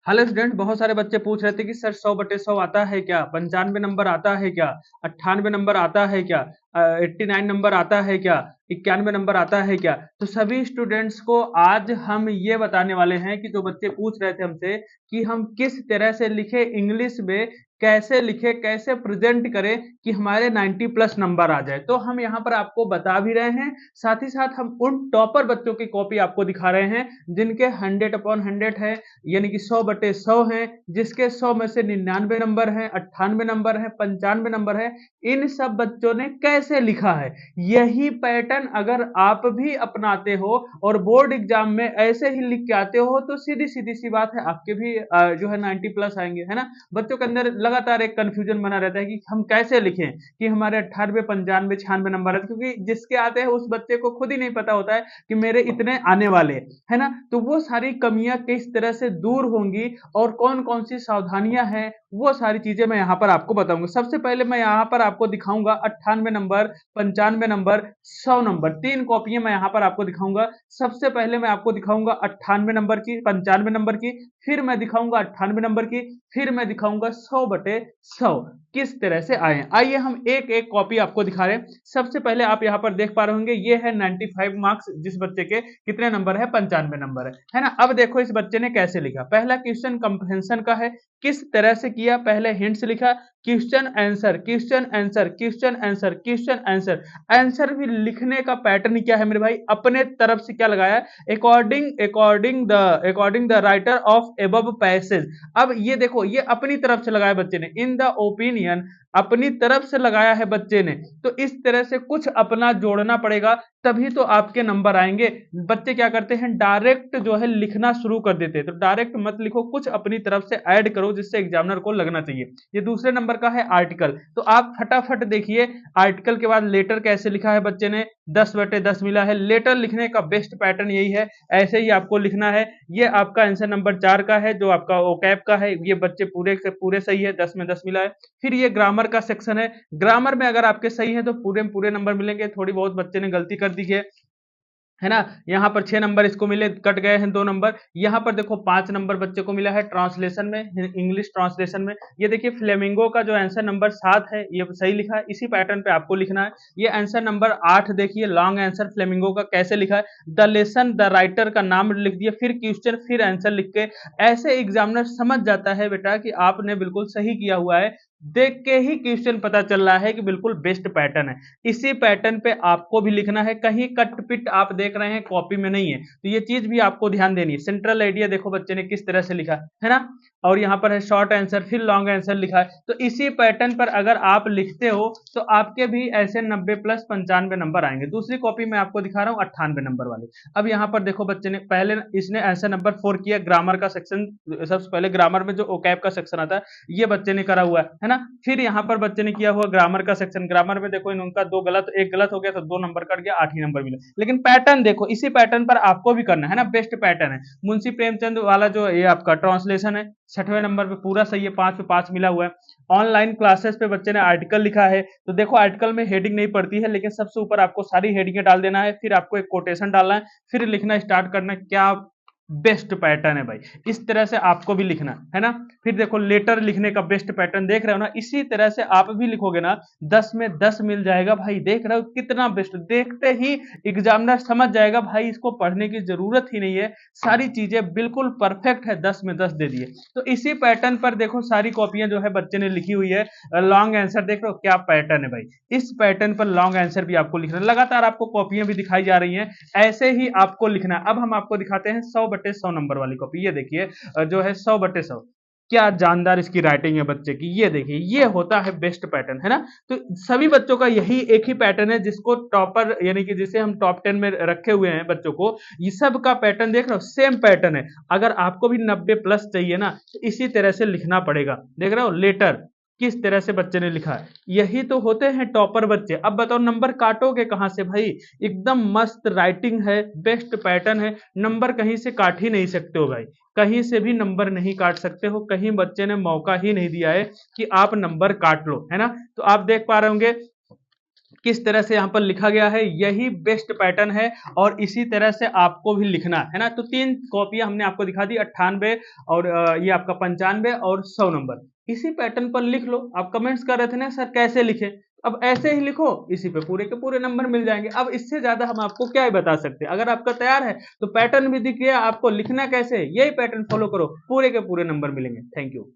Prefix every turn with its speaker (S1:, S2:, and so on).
S1: Hello student, बहुत सारे बच्चे पूछ रहे थे कि सर 100/100 आता है क्या, 95 नंबर आता है क्या, 98 नंबर आता है क्या, 89 नंबर आता है क्या, 91 नंबर आता है क्या। तो सभी स्टूडेंट्स को आज हम ये बताने वाले हैं कि जो बच्चे पूछ रहे थे हमसे कि हम किस तरह से लिखे इंग्लिश में, कैसे लिखे, कैसे प्रेजेंट करें कि हमारे 90 प्लस नंबर आ जाए। तो हम यहाँ पर आपको बता भी रहे हैं, साथ ही साथ हम उन टॉपर बच्चों की कॉपी आपको दिखा रहे हैं जिनके 100/100 है, यानी कि 100/100 है, जिसके 100 में से 99 नंबर है, 98 नंबर है, 95 नंबर है। इन सब बच्चों ने कैसे लिखा है, यही पैटर्न अगर आप भी अपनाते हो और बोर्ड एग्जाम में ऐसे ही लिख के आते हो तो सीधी सीधी सी बात है, आपके भी जो है 90 प्लस आएंगे, है ना। बच्चों के अंदर लगातार एक कंफ्यूजन बना रहता है कि हम कैसे लिखें कि हमारे 98, 95, 96 नंबर है, क्योंकि जिसके आते हैं उस बच्चे को खुद ही नहीं पता होता है कि मेरे इतने आने वाले, है ना। तो वो सारी कमियां किस तरह से दूर होंगी और कौन कौन सी सावधानियां हैं, वो सारी चीजें मैं यहाँ पर आपको बताऊंगा। सबसे पहले मैं यहाँ पर आपको दिखाऊंगा 98 नंबर, 95 नंबर, 100 नंबर, तीन कॉपियां मैं यहाँ पर आपको दिखाऊंगा। सबसे पहले मैं आपको दिखाऊंगा 98 नंबर की, 95 नंबर की, फिर मैं दिखाऊंगा 98 नंबर की, फिर मैं दिखाऊंगा 100/100 किस तरह से आए। आइए हम एक एक कॉपी आपको दिखा रहे हैं। सबसे पहले आप यहाँ पर देख पा रहे होंगे, ये है 95 मार्क्स, जिस बच्चे के कितने नंबर है, 95 नंबर है ना। अब देखो इस बच्चे ने कैसे लिखा। पहला क्वेश्चन कंप्रहेंशन का है, किस तरह से किया, पहले हिंट्स लिखा, question answer, question answer, question answer, question answer. Answer भी लिखने का पैटर्न क्या है मेरे भाई, अपने तरफ से क्या लगाया, according the writer of above passage. अब ये देखो, ये अपनी तरफ से लगाया बच्चे ने, इन द ओपिनियन, अपनी तरफ से लगाया है बच्चे ने। तो इस तरह से कुछ अपना जोड़ना पड़ेगा, तभी तो आपके नंबर आएंगे। बच्चे क्या करते हैं, डायरेक्ट जो है लिखना शुरू कर देते हैं। तो डायरेक्ट मत लिखो, कुछ अपनी तरफ से ऐड करो जिससे एग्जामिनर को लगना चाहिए। ये दूसरे नंबर का है आर्टिकल, तो आप फटाफट देखिए आर्टिकल के बाद लेटर कैसे लिखा है बच्चे ने, 10/10 मिला है। लेटर लिखने का बेस्ट पैटर्न यही है, ऐसे ही आपको लिखना है। ये आपका आंसर नंबर 4 का है, जो आपका ओकैब का है। ये बच्चे पूरे से पूरे सही है, 10 में 10 मिला है। फिर ये ग्रामर का सेक्शन है, ग्रामर में अगर आपके सही है तो पूरे में पूरे नंबर मिलेंगे। थोड़ी बहुत बच्चे ने गलती कर दी है ना। यहाँ पर 6 नंबर इसको मिले, कट गए हैं 2 नंबर। यहाँ पर देखो 5 नंबर बच्चे को मिला है ट्रांसलेशन में, इंग्लिश ट्रांसलेशन में। ये देखिए फ्लेमिंगो का जो आंसर नंबर 7 है, ये सही लिखा है, इसी पैटर्न पे आपको लिखना है। ये आंसर नंबर 8 देखिए, लॉन्ग आंसर फ्लेमिंगो का कैसे लिखा है, द लेसन, द राइटर का नाम लिख दिया, फिर क्वेश्चन, फिर आंसर लिख के। ऐसे एग्जामिनर समझ जाता है बेटा कि आपने बिल्कुल सही किया हुआ है, देख के ही क्वेश्चन पता चल रहा है कि बिल्कुल बेस्ट पैटर्न है। इसी पैटर्न पे आपको भी लिखना है, कहीं कट पिट आप देख रहे हैं कॉपी में नहीं है, तो ये चीज भी आपको ध्यान देनी है। सेंट्रल आइडिया देखो बच्चे ने किस तरह से लिखा है ना, और यहाँ पर है शॉर्ट आंसर, फिर लॉन्ग आंसर लिखा है। तो इसी पैटर्न पर अगर आप लिखते हो तो आपके भी ऐसे 90 प्लस 95 नंबर आएंगे। दूसरी कॉपी में आपको दिखा रहा हूँ 98 नंबर वाले। अब यहाँ पर देखो बच्चे ने पहले, इसने आंसर नंबर 4 किया, ग्रामर का सेक्शन। सबसे पहले ग्रामर में जो ओकैब का सेक्शन आता है, ये बच्चे ने करा हुआ है ना। फिर यहाँ पर बच्चे ने किया हुआ ग्रामर का सेक्शन। ग्रामर में देखो इनका 2 गलत, एक गलत हो गया तो 2 नंबर कट गया, 8 ही नंबर मिले। लेकिन पैटर्न देखो, इसी पैटर्न पर आपको भी करना है ना, बेस्ट पैटर्न है। मुंशी प्रेमचंद वाला जो ये आपका ट्रांसलेशन है, 6वें नंबर पे पूरा सही है, 5 पे 5 मिला हुआ है। ऑनलाइन क्लासेस पे बच्चे ने आर्टिकल लिखा है, तो देखो आर्टिकल में हेडिंग नहीं पड़ती है, लेकिन सबसे ऊपर आपको सारी हेडिंगें डाल देना है, फिर आपको एक कोटेशन डालना है, फिर लिखना स्टार्ट करना है। क्या बेस्ट पैटर्न है भाई, इस तरह से आपको भी लिखना है ना। फिर देखो लेटर लिखने का बेस्ट पैटर्न देख रहे हो ना, इसी तरह से आप भी लिखोगे ना, 10 में 10 मिल जाएगा भाई। देख रहे हो कितना बेस्ट, देखते ही एग्जामिनर समझ जाएगा भाई इसको पढ़ने की जरूरत ही नहीं है, सारी चीजें बिल्कुल परफेक्ट है, 10 में 10 दे दिए। तो इसी पैटर्न पर देखो सारी कॉपियां जो है बच्चे ने लिखी हुई है। लॉन्ग आंसर देख रहे हो क्या पैटर्न है भाई, इस पैटर्न पर लॉन्ग आंसर भी आपको लिखना है। लगातार आपको कॉपियां भी दिखाई जा रही हैं, ऐसे ही आपको लिखना है। अब हम आपको दिखाते हैं 100/100 नंबर वाली कॉपी। ये देखिए जो है 100/100, क्या जानदार इसकी राइटिंग है बच्चे की। ये देखिए, ये होता है बेस्ट पैटर्न, है ना। तो सभी बच्चों का यही एक ही पैटर्न है, जिसको टॉपर यानी कि जिसे हम टॉप 10 में रखे हुए हैं बच्चों को, ये सब का पैटर्न देख रहे हो, सेम पैटर्न है। अगर आपको भी 90 प्लस चाहिए ना, तो इसी तरह से लिखना पड़ेगा। देख रहे हो लेटर किस तरह से बच्चे ने लिखा है, यही तो होते हैं टॉपर बच्चे। अब बताओ नंबर काटोगे कहां से भाई, एकदम मस्त राइटिंग है, बेस्ट पैटर्न है, नंबर कहीं से काट ही नहीं सकते हो भाई, कहीं से भी नंबर नहीं काट सकते हो। कहीं बच्चे ने मौका ही नहीं दिया है कि आप नंबर काट लो, है ना। तो आप देख पा रहे होंगे किस तरह से यहाँ पर लिखा गया है, यही बेस्ट पैटर्न है और इसी तरह से आपको भी लिखना है ना। तो 3 कॉपियां हमने आपको दिखा दी, 98 और ये आपका 95 और 100 नंबर। इसी पैटर्न पर लिख लो। आप कमेंट्स कर रहे थे ना सर कैसे लिखें, अब ऐसे ही लिखो, इसी पे पूरे के पूरे नंबर मिल जाएंगे। अब इससे ज्यादा हम आपको क्या ही बता सकते हैं। अगर आपका तैयार है तो पैटर्न भी दिख गया, आपको लिखना कैसे, यही पैटर्न फॉलो करो, पूरे के पूरे नंबर मिलेंगे। Thank you.